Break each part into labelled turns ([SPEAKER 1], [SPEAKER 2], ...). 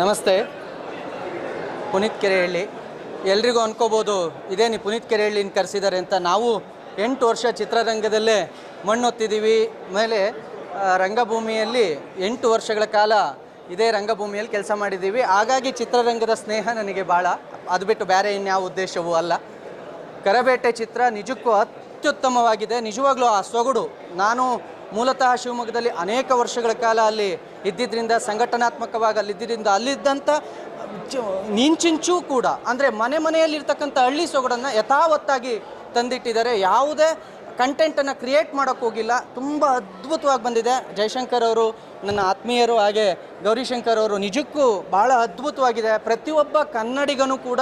[SPEAKER 1] ನಮಸ್ತೆ. ಪುನೀತ್ ಕೆರೆಹಳ್ಳಿ. ಎಲ್ರಿಗೂ ಅನ್ಕೋಬೋದು ಇದೇನು ಪುನೀತ್ ಕೆರೆಹಳ್ಳಿನ ಕರೆಸಿದ್ದಾರೆ ಅಂತ. ನಾವು 8 ವರ್ಷ ಚಿತ್ರರಂಗದಲ್ಲೇ ಮಣ್ಣೊತ್ತಿದ್ದೀವಿ. ಮೇಲೆ ರಂಗಭೂಮಿಯಲ್ಲಿ 8 ವರ್ಷಗಳ ಕಾಲ ಇದೇ ರಂಗಭೂಮಿಯಲ್ಲಿ ಕೆಲಸ ಮಾಡಿದ್ದೀವಿ. ಹಾಗಾಗಿ ಚಿತ್ರರಂಗದ ಸ್ನೇಹ ನನಗೆ ಭಾಳ, ಅದು ಬಿಟ್ಟು ಬೇರೆ ಇನ್ಯಾವ ಉದ್ದೇಶವೂ ಅಲ್ಲ. ಕರಬೇಟೆ ಚಿತ್ರ ನಿಜಕ್ಕೂ ಅತ್ಯುತ್ತಮವಾಗಿದೆ. ನಿಜವಾಗ್ಲೂ ಆ ಸೊಗಡು, ನಾನು ಮೂಲತಃ ಶಿವಮೊಗ್ಗದಲ್ಲಿ ಅನೇಕ ವರ್ಷಗಳ ಕಾಲ ಅಲ್ಲಿ ಇದ್ದಿದ್ದರಿಂದ, ಸಂಘಟನಾತ್ಮಕವಾಗಿ ಅಲ್ಲಿದ್ದರಿಂದ ಅಲ್ಲಿದ್ದಂಥ ನಿಂಚಿಂಚೂ ಕೂಡ ಅಂದರೆ ಮನೆಯಲ್ಲಿರ್ತಕ್ಕಂಥ ಹಳ್ಳಿ ಸೊಗಡನ್ನು ಯಥಾವತ್ತಾಗಿ ತಂದಿಟ್ಟಿದ್ದಾರೆ. ಯಾವುದೇ ಕಂಟೆಂಟನ್ನು ಕ್ರಿಯೇಟ್ ಮಾಡೋಕ್ಕೆ ಹೋಗಿಲ್ಲ. ತುಂಬ ಅದ್ಭುತವಾಗಿ ಬಂದಿದೆ. ಜಯಶಂಕರ್ ಅವರು ನನ್ನ ಆತ್ಮೀಯರು, ಹಾಗೆ ಗೌರಿಶಂಕರ್ ಅವರು ನಿಜಕ್ಕೂ ಭಾಳ ಅದ್ಭುತವಾಗಿದೆ. ಪ್ರತಿಯೊಬ್ಬ ಕನ್ನಡಿಗನೂ ಕೂಡ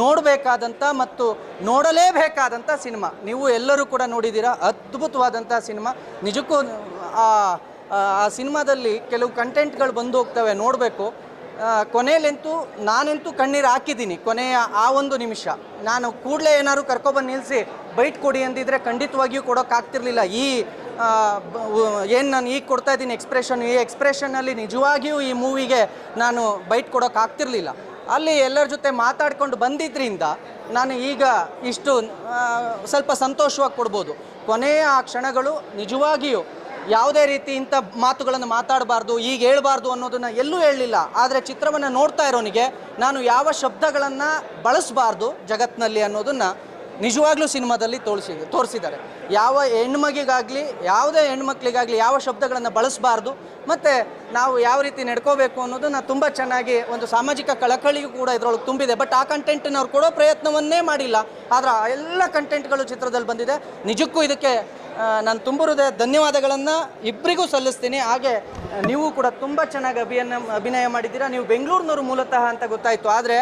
[SPEAKER 1] ನೋಡಬೇಕಾದಂಥ ಮತ್ತು ನೋಡಲೇಬೇಕಾದಂಥ ಸಿನಿಮಾ. ನೀವು ಎಲ್ಲರೂ ಕೂಡ ನೋಡಿದ್ದೀರಾ. ಅದ್ಭುತವಾದಂಥ ಸಿನಿಮಾ. ನಿಜಕ್ಕೂ ಆ ಸಿನಿಮಾದಲ್ಲಿ ಕೆಲವು ಕಂಟೆಂಟ್ಗಳು ಬಂದು ಹೋಗ್ತವೆ, ನೋಡಬೇಕು. ಕೊನೆಯಲ್ಲಂತೂ ನಾನಂತೂ ಕಣ್ಣೀರು ಹಾಕಿದ್ದೀನಿ. ಕೊನೆಯ ಆ ಒಂದು ನಿಮಿಷ ನಾನು ಕೂಡಲೇ ಏನಾದ್ರು ಕರ್ಕೊಬಂದು ನಿಲ್ಲಿಸಿ ಬೈಟ್ ಕೊಡಿ ಅಂದಿದ್ರೆ ಖಂಡಿತವಾಗಿಯೂ ಕೊಡೋಕ್ಕಾಗ್ತಿರ್ಲಿಲ್ಲ. ಏನು ನಾನು ಈಗ ಕೊಡ್ತಾ ಇದ್ದೀನಿ ಈ ಎಕ್ಸ್ಪ್ರೆಷನ್ನಲ್ಲಿ ನಿಜವಾಗಿಯೂ ಈ ಮೂವಿಗೆ ನಾನು ಬೈಟ್ ಕೊಡೋಕ್ಕಾಗ್ತಿರ್ಲಿಲ್ಲ. ಅಲ್ಲಿ ಎಲ್ಲರ ಜೊತೆ ಮಾತಾಡ್ಕೊಂಡು ಬಂದಿದ್ದರಿಂದ ನಾನು ಈಗ ಇಷ್ಟು ಸ್ವಲ್ಪ ಸಂತೋಷವಾಗಿ ಕೊಡ್ಬೋದು. ಕೊನೆಯ ಆ ಕ್ಷಣಗಳು ನಿಜವಾಗಿಯೂ ಯಾವುದೇ ರೀತಿ ಇಂಥ ಮಾತುಗಳನ್ನು ಮಾತಾಡಬಾರ್ದು, ಈಗ ಹೇಳ್ಬಾರ್ದು ಅನ್ನೋದನ್ನು ಎಲ್ಲೂ ಹೇಳಲಿಲ್ಲ. ಆದರೆ ಚಿತ್ರವನ್ನು ನೋಡ್ತಾ ಇರೋನಿಗೆ ನಾನು ಯಾವ ಶಬ್ದಗಳನ್ನು ಬಳಸಬಾರ್ದು ಜಗತ್ತಿನಲ್ಲಿ ಅನ್ನೋದನ್ನು ನಿಜವಾಗ್ಲೂ ಸಿನಿಮಾದಲ್ಲಿ ತೋರಿಸಿದ್ದಾರೆ. ಯಾವ ಹೆಣ್ಮಗಿಗಾಗಲಿ ಯಾವುದೇ ಹೆಣ್ಮಕ್ಳಿಗಾಗಲಿ ಯಾವ ಶಬ್ದಗಳನ್ನು ಬಳಸಬಾರ್ದು, ಮತ್ತು ನಾವು ಯಾವ ರೀತಿ ನಡ್ಕೋಬೇಕು ಅನ್ನೋದನ್ನು ತುಂಬ ಚೆನ್ನಾಗಿ ಒಂದು ಸಾಮಾಜಿಕ ಕಳಕಳಿಯೂ ಕೂಡ ಇದರೊಳಗೆ ತುಂಬಿದೆ. ಬಟ್ ಆ ಕಂಟೆಂಟನ್ನು ಅವ್ರು ಕೊಡೋ ಪ್ರಯತ್ನವನ್ನೇ ಮಾಡಿಲ್ಲ. ಆದರೆ ಆ ಎಲ್ಲ ಕಂಟೆಂಟ್ಗಳು ಚಿತ್ರದಲ್ಲಿ ಬಂದಿದೆ. ನಿಜಕ್ಕೂ ಇದಕ್ಕೆ ನಾನು ತುಂಬ ಹೃದಯ ಧನ್ಯವಾದಗಳನ್ನು ಇಬ್ಬರಿಗೂ ಸಲ್ಲಿಸ್ತೀನಿ. ಹಾಗೆ ನೀವು ಕೂಡ ತುಂಬ ಚೆನ್ನಾಗಿ ಅಭಿನಯ ಮಾಡಿದ್ದೀರಾ. ನೀವು ಬೆಂಗಳೂರಿನವರು ಮೂಲತಃ ಅಂತ ಗೊತ್ತಾಯಿತು, ಆದರೆ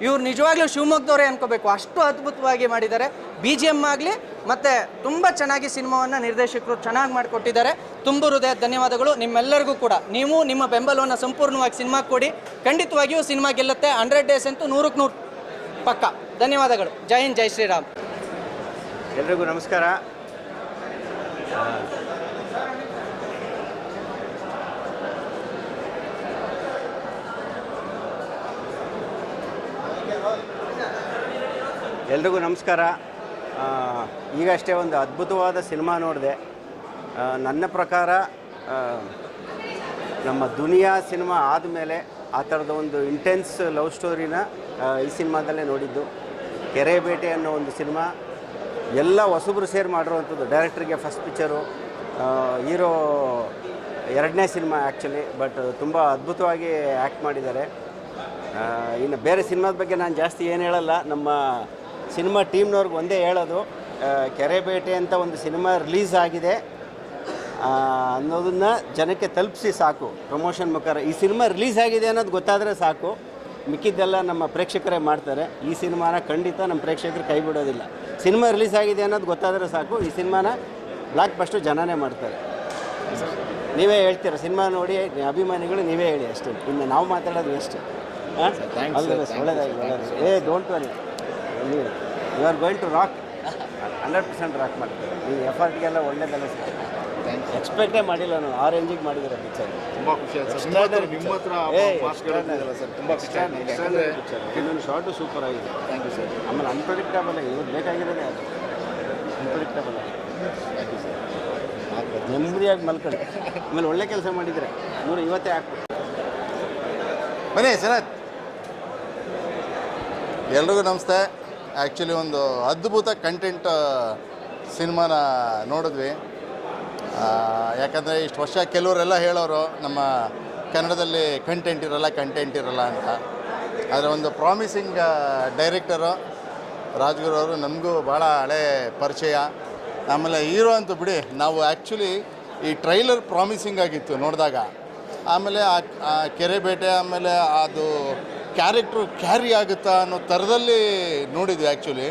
[SPEAKER 1] ಇವ್ರು ನಿಜವಾಗ್ಲೂ ಶಿವಮೊಗ್ಗದವರೇ ಅನ್ಕೋಬೇಕು, ಅಷ್ಟು ಅದ್ಭುತವಾಗಿ ಮಾಡಿದ್ದಾರೆ. BGM ಆಗಲಿ ಮತ್ತು ತುಂಬ ಚೆನ್ನಾಗಿ ಸಿನಿಮಾವನ್ನು ನಿರ್ದೇಶಕರು ಚೆನ್ನಾಗಿ ಮಾಡಿಕೊಟ್ಟಿದ್ದಾರೆ. ತುಂಬ ಹೃದಯ ಧನ್ಯವಾದಗಳು ನಿಮ್ಮೆಲ್ಲರಿಗೂ ಕೂಡ. ನೀವು ನಿಮ್ಮ ಬೆಂಬಲವನ್ನು ಸಂಪೂರ್ಣವಾಗಿ ಸಿನಿಮಾ ಕೊಡಿ. ಖಂಡಿತವಾಗಿಯೂ ಸಿನಿಮಾ ಗೆಲ್ಲುತ್ತೆ. 100 ಡೇಸ್ ಅಂತೂ 100ಕ್ಕೆ 100 ಪಕ್ಕ. ಧನ್ಯವಾದಗಳು. ಜೈ ಹಿಂದ್, ಜೈ ಶ್ರೀರಾಮ್.
[SPEAKER 2] ಎಲ್ರಿಗೂ ನಮಸ್ಕಾರ. ಎಲ್ರಿಗೂ ನಮಸ್ಕಾರ. ಈಗಷ್ಟೇ ಒಂದು ಅದ್ಭುತವಾದ ಸಿನಿಮಾ ನೋಡಿದೆ. ನನ್ನ ಪ್ರಕಾರ ನಮ್ಮ ದುನಿಯಾ ಸಿನಿಮಾ ಆದಮೇಲೆ ಆ ಥರದ ಒಂದು ಇಂಟೆನ್ಸ್ ಲವ್ ಸ್ಟೋರಿನ ಈ ಸಿನಿಮಾದಲ್ಲೇ ನೋಡಿದ್ದು. ಕೆರೆಬೇಟೆ ಅನ್ನೋ ಒಂದು ಸಿನಿಮಾ ಎಲ್ಲ ಹೊಸಬ್ರು ಸೇರಿ ಮಾಡಿರುವಂಥದ್ದು. ಡೈರೆಕ್ಟ್ರಿಗೆ ಫಸ್ಟ್ ಪಿಕ್ಚರು, ಹೀರೋ 2ನೇ ಸಿನಿಮಾ ಆ್ಯಕ್ಚುಲಿ. ಬಟ್ ತುಂಬ ಅದ್ಭುತವಾಗಿ ಆ್ಯಕ್ಟ್ ಮಾಡಿದ್ದಾರೆ. ಇನ್ನು ಬೇರೆ ಸಿನಿಮಾದ ಬಗ್ಗೆ ನಾನು ಜಾಸ್ತಿ ಏನು ಹೇಳಲ್ಲ. ನಮ್ಮ ಸಿನಿಮಾ ಟೀಮ್ನವ್ರಿಗೆ ಒಂದೇ ಹೇಳೋದು, ಕೆರೆಬೇಟೆ ಅಂತ ಒಂದು ಸಿನಿಮಾ ರಿಲೀಸ್ ಆಗಿದೆ ಅನ್ನೋದನ್ನು ಜನಕ್ಕೆ ತಲುಪಿಸಿ ಸಾಕು. ಪ್ರಮೋಷನ್ ಮುಖಾಂತರ ಈ ಸಿನಿಮಾ ರಿಲೀಸ್ ಆಗಿದೆ ಅನ್ನೋದು ಗೊತ್ತಾದರೆ ಸಾಕು. ಮಿಕ್ಕಿದ್ದೆಲ್ಲ ನಮ್ಮ ಪ್ರೇಕ್ಷಕರೇ ಮಾಡ್ತಾರೆ. ಈ ಸಿನಿಮಾನ ಖಂಡಿತ ನಮ್ಮ ಪ್ರೇಕ್ಷಕರು ಕೈ ಬಿಡೋದಿಲ್ಲ. ಸಿನಿಮಾ ರಿಲೀಸ್ ಆಗಿದೆ ಅನ್ನೋದು ಗೊತ್ತಾದರೆ ಸಾಕು. ಈ ಸಿನಿಮಾನ ಬ್ಲಾಕ್ ಬಸ್ಟು ಜನನೇ ಮಾಡ್ತಾರೆ. ನೀವೇ ಹೇಳ್ತೀರ, ಸಿನಿಮಾ ನೋಡಿ ಅಭಿಮಾನಿಗಳು ನೀವೇ ಹೇಳಿ ಅಷ್ಟೇ. ಇನ್ನು ನಾವು ಮಾತಾಡೋದು ಎಷ್ಟು. ಒಳ್ಳೆದಾಗಿ don't worry, you are going to rock. 100% rock ಮಾಡ್ತಾರೆ. ನೀವು ಎಫರ್ಟ್ಗೆಲ್ಲ ಒಳ್ಳೆಯದೆಲ್ಲ ಎಕ್ಸ್ಪೆಕ್ಟೇ ಮಾಡಿಲ್ಲ ನಾನು. ಆ ರೇಂಜಿಗೆ ಮಾಡಿದ್ದಾರೆ ಪಿಕ್ಚರ್.
[SPEAKER 3] ತುಂಬ ಖುಷಿ ಆಯ್ತು ಸರ್. ನಿಮ್ಮ ಹತ್ರ ತುಂಬ ಇನ್ನೊಂದು ಶಾರ್ಟು ಸೂಪರ್ ಆಗಿದೆ. Thank you sir.
[SPEAKER 2] ಆಮೇಲೆ ಅನ್ಪ್ರೆಡಿಕ್ಟಬಲ್ ಆಗಿ ಇವತ್ತು ಬೇಕಾಗಿರೋದೇ ಅದು. ಅನ್ಪ್ರೆಡಿಕ್ಟಬಲ್ ಆಗಿ
[SPEAKER 3] ಥ್ಯಾಂಕ್ ಯು ಸರ್.
[SPEAKER 2] ನೆಮ್ಮದಿಯಾಗಿ ಮಲ್ಕೊಳ್ಳಿ. ಆಮೇಲೆ ಒಳ್ಳೆ ಕೆಲಸ ಮಾಡಿದರೆ ಇವತ್ತೇ ಹಾಕ್ಬಿಟ್ಟು
[SPEAKER 3] ಬನ್ನಿ ಸರ್. ಎಲ್ರಿಗೂ ನಮಸ್ತೆ. ಆ್ಯಕ್ಚುಲಿ ಒಂದು ಅದ್ಭುತ ಕಂಟೆಂಟ್ ಸಿನಿಮಾನ ನೋಡಿದ್ವಿ. ಯಾಕಂದರೆ ಇಷ್ಟು ವರ್ಷ ಕೆಲವರೆಲ್ಲ ಹೇಳೋರು ನಮ್ಮ ಕನ್ನಡದಲ್ಲಿ ಕಂಟೆಂಟ್ ಇರಲ್ಲ ಅಂತ. ಆದರೆ ಒಂದು ಪ್ರಾಮಿಸಿಂಗ್ ಡೈರೆಕ್ಟರು ರಾಜ್ಗುರು ಅವರು, ನಮಗೂ ಭಾಳ ಹಳೆ ಪರಿಚಯ. ಆಮೇಲೆ ಹೀರೋ ಅಂತೂ ಬಿಡಿ, ನಾವು ಆ್ಯಕ್ಚುಲಿ ಈ ಟ್ರೈಲರ್ ಪ್ರಾಮಿಸಿಂಗ್ ಆಗಿತ್ತು ನೋಡಿದಾಗ. ಆಮೇಲೆ ಆ ಕೆರೆಬೇಟೆ, ಆಮೇಲೆ ಅದು ಕ್ಯಾರೆಕ್ಟ್ರು ಕ್ಯಾರಿ ಆಗುತ್ತಾ ಅನ್ನೋ ಥರದಲ್ಲಿ ನೋಡಿದ್ವಿ. ಆ್ಯಕ್ಚುಲಿ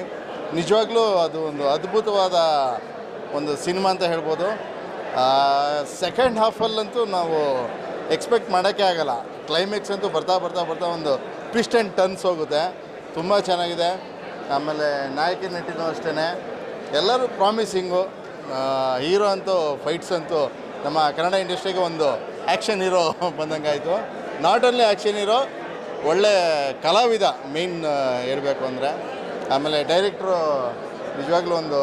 [SPEAKER 3] ನಿಜವಾಗ್ಲೂ ಅದು ಒಂದು ಅದ್ಭುತವಾದ ಒಂದು ಸಿನಿಮಾ ಅಂತ ಹೇಳ್ಬೋದು. ಸೆಕೆಂಡ್ ಹಾಫಲ್ಲಂತೂ ನಾವು ಎಕ್ಸ್ಪೆಕ್ಟ್ ಮಾಡೋಕ್ಕೆ ಆಗಲ್ಲ. ಕ್ಲೈಮ್ಯಾಕ್ಸ್ ಅಂತೂ ಬರ್ತಾ ಒಂದು ಟ್ವಿಸ್ಟ್ ಆ್ಯಂಡ್ ಟರ್ನ್ಸ್ ಹೋಗುತ್ತೆ. ತುಂಬ ಚೆನ್ನಾಗಿದೆ. ಆಮೇಲೆ ನಾಯಕಿ ನಟಿನೂ ಅಷ್ಟೇ ಎಲ್ಲರೂ ಪ್ರಾಮಿಸಿಂಗು. ಹೀರೋ ಅಂತೂ ಫೈಟ್ಸ್ ಅಂತೂ ನಮ್ಮ ಕನ್ನಡ ಇಂಡಸ್ಟ್ರಿಗೆ ಒಂದು ಆ್ಯಕ್ಷನ್ ಹೀರೋ ಬಂದಂಗೆ ಆಯಿತು. ನಾಟ್ ಓನ್ಲಿ ಆ್ಯಕ್ಷನ್ ಹೀರೋ, ಒಳ್ಳೆ ಕಲಾವಿದ ಮೇಯ್ನ್ ಹೇಳಬೇಕು ಅಂದರೆ. ಆಮೇಲೆ ಡೈರೆಕ್ಟ್ರು ನಿಜವಾಗ್ಲೂ ಒಂದು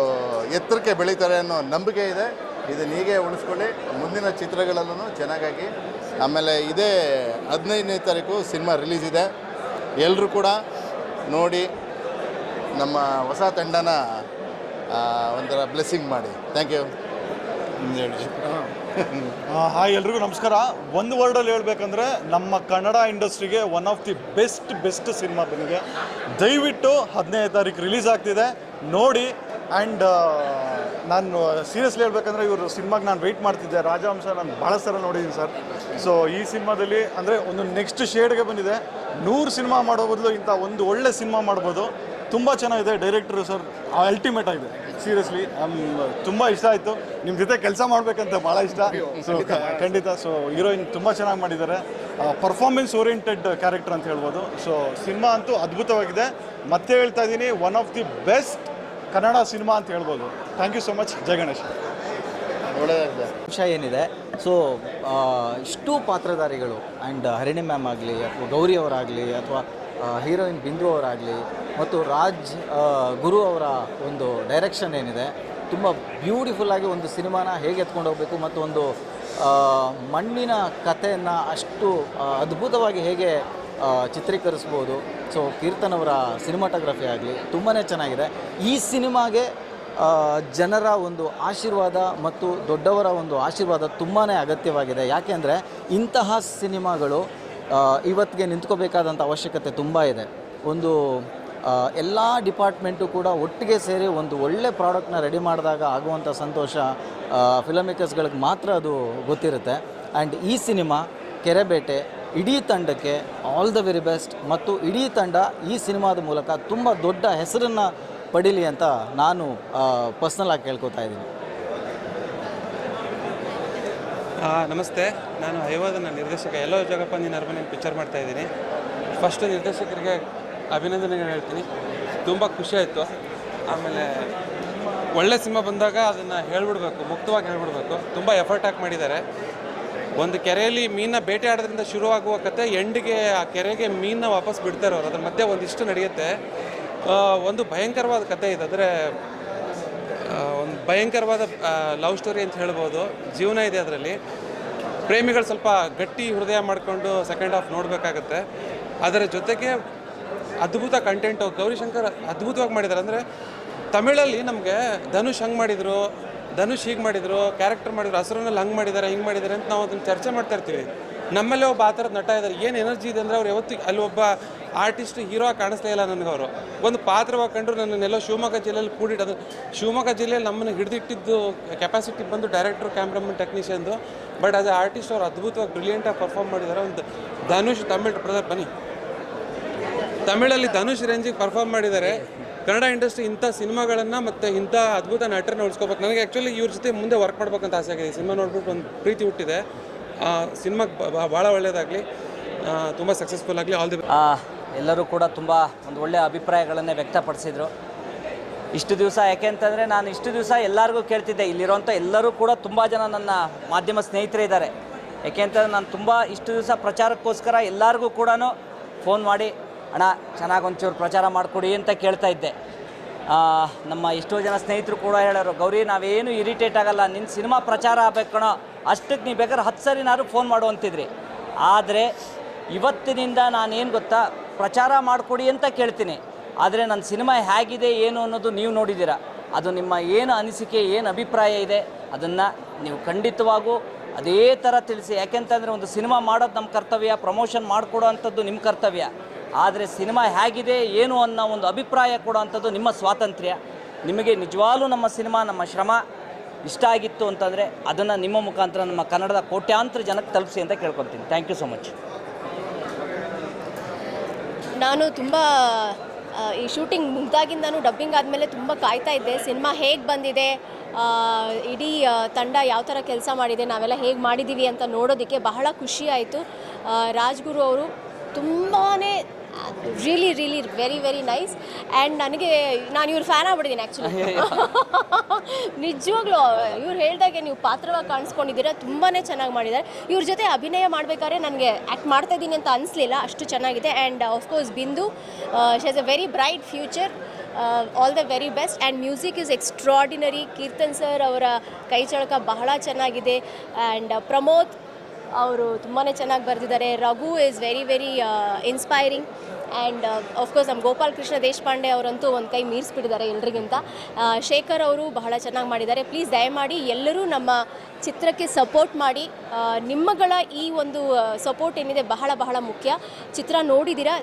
[SPEAKER 3] ಎತ್ತರಕ್ಕೆ ಬೆಳೀತಾರೆ ಅನ್ನೋ ನಂಬಿಕೆ ಇದೆ. ಇದನ್ನ ಹೀಗೆ ಉಳಿಸ್ಕೊಳ್ಳಿ, ಮುಂದಿನ ಚಿತ್ರಗಳಲ್ಲೂ ಚೆನ್ನಾಗಾಗಿ. ಆಮೇಲೆ ಇದೇ 15ನೇ ತಾರೀಕು ಸಿನಿಮಾ ರಿಲೀಸ್ ಇದೆ. ಎಲ್ಲರೂ ಕೂಡ ನೋಡಿ ನಮ್ಮ ಹೊಸ ತಂಡನ ಒಂಥರ ಬ್ಲೆಸ್ಸಿಂಗ್ ಮಾಡಿ. Thank you.
[SPEAKER 4] ಹಾಯ್, ಎಲ್ರಿಗೂ ನಮಸ್ಕಾರ. ಒಂದು ವರ್ಡಲ್ಲಿ ಹೇಳ್ಬೇಕಂದ್ರೆ ನಮ್ಮ ಕನ್ನಡ ಇಂಡಸ್ಟ್ರಿಗೆ one of the best cinema ಬಂದಿದೆ. ದಯವಿಟ್ಟು 15ನೇ ತಾರೀಕು ರಿಲೀಸ್ ಆಗ್ತಿದೆ, ನೋಡಿ. ಆ್ಯಂಡ್ ನಾನು ಸೀರಿಯಸ್ಲಿ ಹೇಳ್ಬೇಕಂದ್ರೆ ಇವರು ಸಿನಿಮಾಗೆ ನಾನು ವೆಯ್ಟ್ ಮಾಡ್ತಿದ್ದೆ. ರಾಜಹಂಸ ನಾನು ಭಾಳ ಸಲ ನೋಡಿದ್ದೀನಿ ಸರ್. ಸೊ ಈ ಸಿನಿಮಾದಲ್ಲಿ ಅಂದರೆ ಒಂದು ನೆಕ್ಸ್ಟ್ ಶೇಡ್ಗೆ ಬಂದಿದೆ. 100 ಸಿನಿಮಾ ಮಾಡೋ ಬದಲು ಇಂಥ ಒಂದು ಒಳ್ಳೆ ಸಿನಿಮಾ ಮಾಡ್ಬೋದು. ತುಂಬ ಚೆನ್ನಾಗಿದೆ. ಡೈರೆಕ್ಟ್ರು ಸರ್ ಅಲ್ಟಿಮೇಟ್ ಆಗಿದೆ. ಸೀರಿಯಸ್ಲಿ ತುಂಬ ಇಷ್ಟ ಆಯಿತು. ನಿಮ್ಮ ಜೊತೆ ಕೆಲಸ ಮಾಡಬೇಕಂತ ಭಾಳ ಇಷ್ಟ. ಸೊ ಖಂಡಿತ. ಸೊ ಹೀರೋಯಿನ್ ತುಂಬ ಚೆನ್ನಾಗಿ ಮಾಡಿದ್ದಾರೆ. ಪರ್ಫಾರ್ಮೆನ್ಸ್ ಓರಿಯೆಂಟೆಡ್ ಕ್ಯಾರೆಕ್ಟರ್ ಅಂತ ಹೇಳ್ಬೋದು. ಸೊ ಸಿನಿಮಾ ಅಂತೂ ಅದ್ಭುತವಾಗಿದೆ. ಮತ್ತೆ ಹೇಳ್ತಾ ಇದ್ದೀನಿ, one of the best Kannada cinema ಅಂತ ಹೇಳ್ಬೋದು. Thank you so much. ಜೈ ಗಣೇಶ್.
[SPEAKER 3] ಒಳ್ಳೆಯದಾಗಿದೆ.
[SPEAKER 5] ಅಂಶ ಏನಿದೆ, ಸೊ ಇಷ್ಟು ಪಾತ್ರಧಾರಿಗಳು ಆ್ಯಂಡ್ ಹರಿಣಿ ಮ್ಯಾಮ್ ಆಗಲಿ ಅಥವಾ ಗೌರಿ ಅವರಾಗಲಿ ಅಥವಾ ಹೀರೋಯಿನ್ ಬಿಂದು ಅವರಾಗಲಿ ಮತ್ತು ರಾಜ್ ಗುರು ಅವರ ಒಂದು ಡೈರೆಕ್ಷನ್ ಏನಿದೆ, ತುಂಬ ಬ್ಯೂಟಿಫುಲ್ಲಾಗಿ ಒಂದು ಸಿನಿಮಾನ ಹೇಗೆ ಎತ್ಕೊಂಡು ಹೋಗಬೇಕು ಮತ್ತು ಒಂದು ಮಣ್ಣಿನ ಕಥೆಯನ್ನು ಅಷ್ಟು ಅದ್ಭುತವಾಗಿ ಹೇಗೆ ಚಿತ್ರೀಕರಿಸ್ಬೋದು. ಸೊ ಕೀರ್ತನ್ ಅವರ ಸಿನಿಮಾಟೋಗ್ರಫಿ ಆಗಲಿ ತುಂಬಾ ಚೆನ್ನಾಗಿದೆ. ಈ ಸಿನಿಮಾಗೆ ಜನರ ಒಂದು ಆಶೀರ್ವಾದ ಮತ್ತು ದೊಡ್ಡವರ ಒಂದು ಆಶೀರ್ವಾದ ತುಂಬಾ ಅಗತ್ಯವಾಗಿದೆ. ಯಾಕೆಂದರೆ ಇಂತಹ ಸಿನಿಮಾಗಳು ಇವತ್ತಿಗೆ ನಿಂತ್ಕೋಬೇಕಾದಂಥ ಅವಶ್ಯಕತೆ ತುಂಬ ಇದೆ. ಒಂದು ಎಲ್ಲ ಡಿಪಾರ್ಟ್ಮೆಂಟು ಕೂಡ ಒಟ್ಟಿಗೆ ಸೇರಿ ಒಂದು ಒಳ್ಳೆ ಪ್ರಾಡಕ್ಟ್ನ ರೆಡಿ ಮಾಡಿದಾಗ ಆಗುವಂಥ ಸಂತೋಷ ಫಿಲಮ್ ಮೇಕರ್ಸ್ಗಳಿಗೆ ಮಾತ್ರ ಅದು ಗೊತ್ತಿರುತ್ತೆ. ಆ್ಯಂಡ್ ಈ ಸಿನಿಮಾ ಕೆರೆಬೇಟೆ ಇಡೀ ತಂಡಕ್ಕೆ ಆಲ್ ದ ವೆರಿ ಬೆಸ್ಟ್. ಮತ್ತು ಇಡೀ ತಂಡ ಈ ಸಿನಿಮಾದ ಮೂಲಕ ತುಂಬ ದೊಡ್ಡ ಹೆಸರನ್ನು ಪಡೀಲಿ ಅಂತ ನಾನು ಪರ್ಸ್ನಲಾಗಿ ಕೇಳ್ಕೊತಾ ಇದ್ದೀನಿ.
[SPEAKER 6] ನಮಸ್ತೆ, ನಾನು ಹೈವಾದನ ನಿರ್ದೇಶಕ ಎಲ್ಲೋ ಜಗಪ್ಪ ನೀನು ಅರಮನೆ ಪಿಕ್ಚರ್ ಮಾಡ್ತಾಯಿದ್ದೀನಿ. ಫಸ್ಟು ನಿರ್ದೇಶಕರಿಗೆ ಅಭಿನಂದನೆಗಳು ಹೇಳ್ತೀನಿ. ತುಂಬ ಖುಷಿ ಆಯಿತು. ಆಮೇಲೆ ಒಳ್ಳೆ ಸಿನಿಮಾ ಬಂದಾಗ ಅದನ್ನು ಹೇಳ್ಬಿಡ್ಬೇಕು, ಮುಕ್ತವಾಗಿ ಹೇಳ್ಬಿಡ್ಬೇಕು. ತುಂಬ ಎಫರ್ಟ್ ಹಾಕಿ ಮಾಡಿದ್ದಾರೆ. ಒಂದು ಕೆರೆಯಲ್ಲಿ ಮೀನನ್ನ ಬೇಟೆ ಆಡೋದ್ರಿಂದ ಶುರುವಾಗುವ ಕತೆ ಎಂಡಿಗೆ ಆ ಕೆರೆಗೆ ಮೀನನ್ನ ವಾಪಸ್ ಬಿಡ್ತಾರೆ ಅವರು. ಅದ್ರ ಮಧ್ಯೆ ಒಂದಿಷ್ಟು ನಡೆಯುತ್ತೆ. ಒಂದು ಭಯಂಕರವಾದ ಕತೆ ಇದೆ. ಅಂದರೆ ಒಂದು ಭಯಂಕರವಾದ ಲವ್ ಸ್ಟೋರಿ ಅಂತ ಹೇಳ್ಬೋದು. ಜೀವನ ಇದೆ ಅದರಲ್ಲಿ. ಪ್ರೇಮಿಗಳು ಸ್ವಲ್ಪ ಗಟ್ಟಿ ಹೃದಯ ಮಾಡಿಕೊಂಡು ಸೆಕೆಂಡ್ ಹಾಫ್ ನೋಡಬೇಕಾಗತ್ತೆ. ಅದರ ಜೊತೆಗೆ ಅದ್ಭುತ ಕಂಟೆಂಟು. ಗೌರಿಶಂಕರ್ ಅದ್ಭುತವಾಗಿ ಮಾಡಿದ್ದಾರೆ. ಅಂದರೆ ತಮಿಳಲ್ಲಿ ನಮಗೆ ಧನುಷ್ ಹಂಗೆ ಮಾಡಿದರು, ಧನುಷ್ ಹೀಗೆ ಮಾಡಿದರು, ಕ್ಯಾರೆಕ್ಟರ್ ಮಾಡಿದ್ರು, ಹಸುರನಲ್ಲಿ ಹಂಗೆ ಮಾಡಿದ್ದಾರೆ, ಹಿಂಗೆ ಮಾಡಿದ್ದಾರೆ ಅಂತ ನಾವು ಅದನ್ನು ಚರ್ಚೆ ಮಾಡ್ತಾ ಇರ್ತೀವಿ. ನಮ್ಮಲ್ಲೇ ಒಬ್ಬ ಆ ಥರದ ನಟ ಇದ್ದಾರೆ. ಏನು ಎನರ್ಜಿ ಇದೆ ಅಂದರೆ ಅವ್ರು ಯಾವತ್ತಿಗೆ ಅಲ್ಲಿ ಒಬ್ಬ ಆರ್ಟಿಸ್ಟ್ ಹೀರೋ ಕಾಣಿಸ್ತಾ ಇಲ್ಲ ನನಗೆ. ಅವರು ಒಂದು ಪಾತ್ರವಾಗಿ ಕಂಡ್ರು ನನ್ನನ್ನೆಲ್ಲೋ ಶಿವಮೊಗ್ಗ ಜಿಲ್ಲೆಯಲ್ಲಿ ಕೂಡಿಟ್ಟು, ಶಿವಮೊಗ್ಗ ಜಿಲ್ಲೆಯಲ್ಲಿ ನಮ್ಮನ್ನು ಹಿಡಿದಿಟ್ಟಿದ್ದು ಕೆಪಾಸಿಟಿ ಬಂದು ಡೈರೆಕ್ಟ್ರು, ಕ್ಯಾಮ್ರಾಮನ್, ಟೆಕ್ನಿಷಿಯನ್ದು. ಬಟ್ ಆಸ್ ಎ ಆರ್ಟಿಸ್ಟ್ ಅವ್ರು ಅದ್ಭುತವಾಗಿ ಬ್ರಿಲಿಯಂಟಾಗಿ ಪರ್ಫಾರ್ಮ್ ಮಾಡಿದ್ದಾರೆ. ಒಂದು ಧನುಷ್ ತಮಿಳ್ ಬ್ರದರ್ ಬನ್ನಿ, ತಮಿಳಲ್ಲಿ ಧನುಷ್ ರೇಂಜಿಗೆ ಪರ್ಫಾರ್ಮ್ ಮಾಡಿದ್ದಾರೆ. ಕನ್ನಡ ಇಂಡಸ್ಟ್ರಿ ಇಂಥ ಸಿನಿಮಾಗಳನ್ನು ಮತ್ತು ಇಂಥ ಅದ್ಭುತ ನಟರನ್ನ ಉಳಿಸ್ಕೋಬೇಕು. ನನಗೆ ಆ್ಯಕ್ಚುಲಿ ಇವ್ರ ಜೊತೆ ಮುಂದೆ ವರ್ಕ್ ಮಾಡ್ಬೇಕಂತ ಆಸೆ ಆಗಿದೆ. ಸಿನಿಮಾ ನೋಡ್ಬಿಟ್ಟು ಒಂದು ಪ್ರೀತಿ ಹುಟ್ಟಿದೆ. ಸಿನಿಮಾಗೆ ಭಾಳ ಒಳ್ಳೆಯದಾಗಲಿ, ತುಂಬ ಸಕ್ಸಸ್ಫುಲ್ ಆಗಲಿ. ಆಲ್ ದಿ
[SPEAKER 5] ಎಲ್ಲರೂ ಕೂಡ ತುಂಬ ಒಂದು ಒಳ್ಳೆಯ ಅಭಿಪ್ರಾಯಗಳನ್ನೇ ವ್ಯಕ್ತಪಡಿಸಿದರು ಇಷ್ಟು ದಿವಸ. ಯಾಕೆಂತಂದರೆ ನಾನು ಇಷ್ಟು ದಿವಸ ಎಲ್ಲರಿಗೂ ಕೇಳ್ತಿದ್ದೆ, ಇಲ್ಲಿರೋಂಥ ಎಲ್ಲರೂ ಕೂಡ ತುಂಬ ಜನ ನನ್ನ ಮಾಧ್ಯಮ ಸ್ನೇಹಿತರೇ ಇದ್ದಾರೆ. ಯಾಕೆಂತಂದರೆ ನಾನು ತುಂಬ ಇಷ್ಟು ದಿವಸ ಪ್ರಚಾರಕ್ಕೋಸ್ಕರ ಎಲ್ಲರಿಗೂ ಕೂಡ ಫೋನ್ ಮಾಡಿ, ಅಣ್ಣ ಚೆನ್ನಾಗಿ ಒಂಚೂರು ಪ್ರಚಾರ ಮಾಡಿಕೊಡಿ ಅಂತ ಕೇಳ್ತಾ ಇದ್ದೆ. ನಮ್ಮ ಎಷ್ಟೋ ಜನ ಸ್ನೇಹಿತರು ಕೂಡ ಹೇಳೋರು, ಗೌರಿ ನಾವೇನು ಇರಿಟೇಟ್ ಆಗಲ್ಲ, ನಿನ್ನ ಸಿನಿಮಾ ಪ್ರಚಾರ ಆಗಬೇಕು ಕಣೋ, ಅಷ್ಟಕ್ಕೆ ನೀವು ಬೇಕಾದ್ರೆ 10 ಸರಿನಾದ್ರು ಫೋನ್ ಮಾಡು ಅಂತಿದ್ರಿ. ಆದರೆ ಇವತ್ತಿನಿಂದ ನಾನೇನು ಗೊತ್ತಾ, ಪ್ರಚಾರ ಮಾಡಿಕೊಡಿ ಅಂತ ಕೇಳ್ತೀನಿ. ಆದರೆ ನನ್ನ ಸಿನಿಮಾ ಹೇಗಿದೆ ಏನು ಅನ್ನೋದು ನೀವು ನೋಡಿದ್ದೀರ. ಅದು ನಿಮ್ಮ ಏನು ಅನಿಸಿಕೆ, ಏನು ಅಭಿಪ್ರಾಯ ಇದೆ ಅದನ್ನು ನೀವು ಖಂಡಿತವಾಗೂ ಅದೇ ಥರ ತಿಳಿಸಿ. ಯಾಕೆಂತಂದರೆ ಒಂದು ಸಿನಿಮಾ ಮಾಡೋದು ನಮ್ಮ ಕರ್ತವ್ಯ, ಪ್ರಮೋಷನ್ ಮಾಡಿಕೊಡೋ ಅಂಥದ್ದು ನಿಮ್ಮ ಕರ್ತವ್ಯ. ಆದರೆ ಸಿನಿಮಾ ಹೇಗಿದೆ ಏನು ಅನ್ನೋ ಒಂದು ಅಭಿಪ್ರಾಯ ಕೊಡೋ ಅಂಥದ್ದು ನಿಮ್ಮ ಸ್ವಾತಂತ್ರ್ಯ. ನಿಮಗೆ ನಿಜವಾಗ್ಲೂ ನಮ್ಮ ಸಿನಿಮಾ, ನಮ್ಮ ಶ್ರಮ ಇಷ್ಟ ಆಗಿತ್ತು ಅಂತಂದರೆ ಅದನ್ನು ನಿಮ್ಮ ಮುಖಾಂತರ ನಮ್ಮ ಕನ್ನಡದ ಕೋಟ್ಯಾಂತರ ಜನಕ್ಕೆ ತಲುಪಿಸಿ ಅಂತ ಕೇಳ್ಕೊತೀನಿ. Thank you so much.
[SPEAKER 7] ನಾನು ತುಂಬ ಈ ಶೂಟಿಂಗ್ ಮುಗ್ದಾಗಿಂದನೂ ಡಬ್ಬಿಂಗ್ ಆದಮೇಲೆ ತುಂಬ ಕಾಯ್ತಾ ಇದ್ದೆ. ಸಿನಿಮಾ ಹೇಗೆ ಬಂದಿದೆ, ಇಡೀ ತಂಡ ಯಾವ ಥರ ಕೆಲಸ ಮಾಡಿದೆ, ನಾವೆಲ್ಲ ಹೇಗೆ ಮಾಡಿದ್ದೀವಿ ಅಂತ ನೋಡೋದಕ್ಕೆ ಬಹಳ ಖುಷಿ ಆಯಿತು. ರಾಜ್ಗುರು ಅವರು ತುಂಬಾ really really very very nice. And ನನಗೆ ನಾನು ಇವ್ರ ಫ್ಯಾನ್ ಆಗ್ಬಿಟ್ಟಿದ್ದೀನಿ ಆ್ಯಕ್ಚುಲಿ. ನಿಜವಾಗ್ಲೂ ಇವ್ರು ಹೇಳಿದಾಗೆ ನೀವು ಪಾತ್ರವಾಗಿ ಕಾಣಿಸ್ಕೊಂಡಿದ್ದೀರಾ, ತುಂಬಾ ಚೆನ್ನಾಗಿ ಮಾಡಿದ್ದಾರೆ. ಇವ್ರ ಜೊತೆ ಅಭಿನಯ ಮಾಡಬೇಕಾದ್ರೆ ನನಗೆ ಆ್ಯಕ್ಟ್ ಮಾಡ್ತಾ ಇದ್ದೀನಿ ಅಂತ ಅನಿಸ್ಲಿಲ್ಲ, ಅಷ್ಟು ಚೆನ್ನಾಗಿದೆ. ಆ್ಯಂಡ್ ಆಫ್ಕೋರ್ಸ್ ಬಿಂದು, she has a very bright future. All the very best. And music is extraordinary. Keerthan sir ಅವರ ಕೈ ಚಳಕ ಬಹಳ ಚೆನ್ನಾಗಿದೆ. ಆ್ಯಂಡ್ ಪ್ರಮೋದ್ ಅವರು ತುಂಬಾ ಚೆನ್ನಾಗಿ ಬರೆದಿದ್ದಾರೆ. Raghu is very very inspiring. And of course ನಮ್ಮ ಗೋಪಾಲ್ ಕೃಷ್ಣ ದೇಶಪಾಂಡೆ ಅವರಂತೂ ಒಂದು ಕೈ ಮೀರಿಸ್ಬಿಟ್ಟಿದ್ದಾರೆ ಎಲ್ರಿಗಿಂತ. ಶೇಖರ್ ಅವರು ಬಹಳ ಚೆನ್ನಾಗಿ ಮಾಡಿದ್ದಾರೆ. ಪ್ಲೀಸ್ ದಯಮಾಡಿ ಎಲ್ಲರೂ ನಮ್ಮ ಚಿತ್ರಕ್ಕೆ ಸಪೋರ್ಟ್ ಮಾಡಿ. ನಿಮ್ಮಗಳ ಈ ಒಂದು ಸಪೋರ್ಟ್ ಏನಿದೆ ಬಹಳ ಬಹಳ ಮುಖ್ಯ. ಚಿತ್ರ ನೋಡಿದ್ದೀರಾ,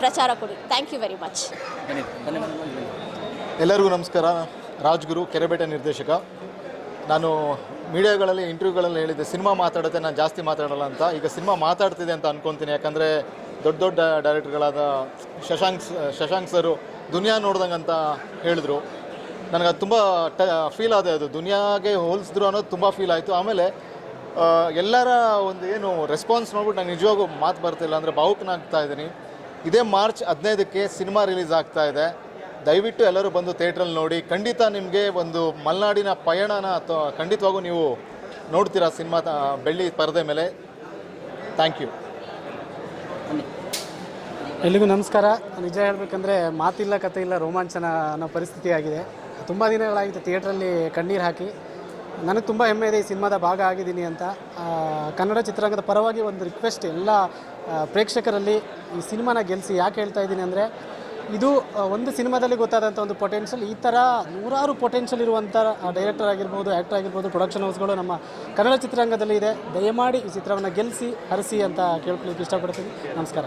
[SPEAKER 7] ಪ್ರಚಾರ ಕೊಡಿ. Thank you very much.
[SPEAKER 8] ಎಲ್ಲರಿಗೂ ನಮಸ್ಕಾರ. ರಾಜ್ಗುರು, ಕೆರೆಬೇಟೆ ನಿರ್ದೇಶಕ. ನಾನು ಮೀಡಿಯಾಗಳಲ್ಲಿ ಇಂಟರ್ವ್ಯೂಗಳಲ್ಲಿ ಹೇಳಿದ್ದೆ ಸಿನಿಮಾ ಮಾತಾಡುತ್ತೆ, ನಾನು ಜಾಸ್ತಿ ಮಾತಾಡೋಲ್ಲ ಅಂತ. ಈಗ ಸಿನಿಮಾ ಮಾತಾಡ್ತಿದೆ ಅಂತ ಅನ್ಕೊತೀನಿ. ಯಾಕಂದರೆ ದೊಡ್ಡ ದೊಡ್ಡ ಡೈರೆಕ್ಟರ್ಗಳಾದ ಶಶಾಂಕ್ ಸರು ದುನಿಯಾ ನೋಡ್ದಂಗೆ ಅಂತ ಹೇಳಿದ್ರು. ನನಗೆ ಅದು ತುಂಬ ಫೀಲ್ ಆದ. ಅದು ದುನಿಯಾಗೆ ಹೋಲಿಸಿದ್ರು ಅನ್ನೋದು ತುಂಬ ಫೀಲ್ ಆಯಿತು. ಆಮೇಲೆ ಎಲ್ಲರ ಒಂದು ಏನು ರೆಸ್ಪಾನ್ಸ್ ನೋಡ್ಬಿಟ್ಟು ನಾನು ನಿಜವಾಗೂ ಮಾತು ಬರ್ತಿಲ್ಲ, ಅಂದರೆ ಭಾವುಕನಾಗ್ತಾ ಇದ್ದೀನಿ. ಇದೇ ಮಾರ್ಚ್ 15ಕ್ಕೆ ಸಿನಿಮಾ ರಿಲೀಸ್ ಆಗ್ತಾ ಇದೆ. ದಯವಿಟ್ಟು ಎಲ್ಲರೂ ಬಂದು ಥಿಯೇಟ್ರಲ್ಲಿ ನೋಡಿ. ಖಂಡಿತ ನಿಮಗೆ ಒಂದು ಮಲೆನಾಡಿನ ಪಯಣನ ಖಂಡಿತವಾಗೂ ನೀವು ನೋಡ್ತೀರಾ ಸಿನಿಮಾ ಬೆಳ್ಳಿ ಪರದೆ ಮೇಲೆ. Thank you.
[SPEAKER 9] ಎಲ್ಲಿಗೂ ನಮಸ್ಕಾರ. ನಿಜ ಹೇಳಬೇಕಂದ್ರೆ ಮಾತಿಲ್ಲ ಕತೆ ಇಲ್ಲ ರೋಮಾಂಚನ ಅನ್ನೋ ಪರಿಸ್ಥಿತಿ ಆಗಿದೆ. ತುಂಬ ದಿನಗಳಾಗಿತ್ತು ಥಿಯೇಟ್ರಲ್ಲಿ ಕಣ್ಣೀರು ಹಾಕಿ. ನನಗೆ ತುಂಬ ಹೆಮ್ಮೆ ಇದೆ ಈ ಸಿನಿಮಾದ ಭಾಗ ಆಗಿದ್ದೀನಿ ಅಂತ. ಕನ್ನಡ ಚಿತ್ರರಂಗದ ಪರವಾಗಿ ಒಂದು ರಿಕ್ವೆಸ್ಟ್ ಎಲ್ಲ ಪ್ರೇಕ್ಷಕರಲ್ಲಿ, ಈ ಸಿನಿಮಾನ ಗೆಲ್ಲಿಸಿ. ಯಾಕೆ ಹೇಳ್ತಾ ಇದ್ದೀನಿ ಅಂದರೆ, ಇದು ಒಂದು ಸಿನಿಮಾದಲ್ಲಿ ಗೊತ್ತಾದಂಥ ಒಂದು ಪೊಟೆನ್ಷಿಯಲ್. ಈ ಥರ ನೂರಾರು ಪೊಟೆನ್ಷಿಯಲ್ ಇರುವಂಥ ಡೈರೆಕ್ಟರ್ ಆಗಿರ್ಬೋದು, ಆ್ಯಕ್ಟರ್ ಆಗಿರ್ಬೋದು, ಪ್ರೊಡಕ್ಷನ್ ಹೌಸ್ಗಳು ನಮ್ಮ ಕನ್ನಡ ಚಿತ್ರರಂಗದಲ್ಲಿ ಇದೆ. ದಯಮಾಡಿ ಈ ಚಿತ್ರವನ್ನು ಗೆಲ್ಲಿಸಿ ಹರಿಸಿ ಅಂತ ಕೇಳ್ಕೊಳ್ಳಿಕ್ಕೆ ಇಷ್ಟಪಡ್ತೀನಿ. ನಮಸ್ಕಾರ.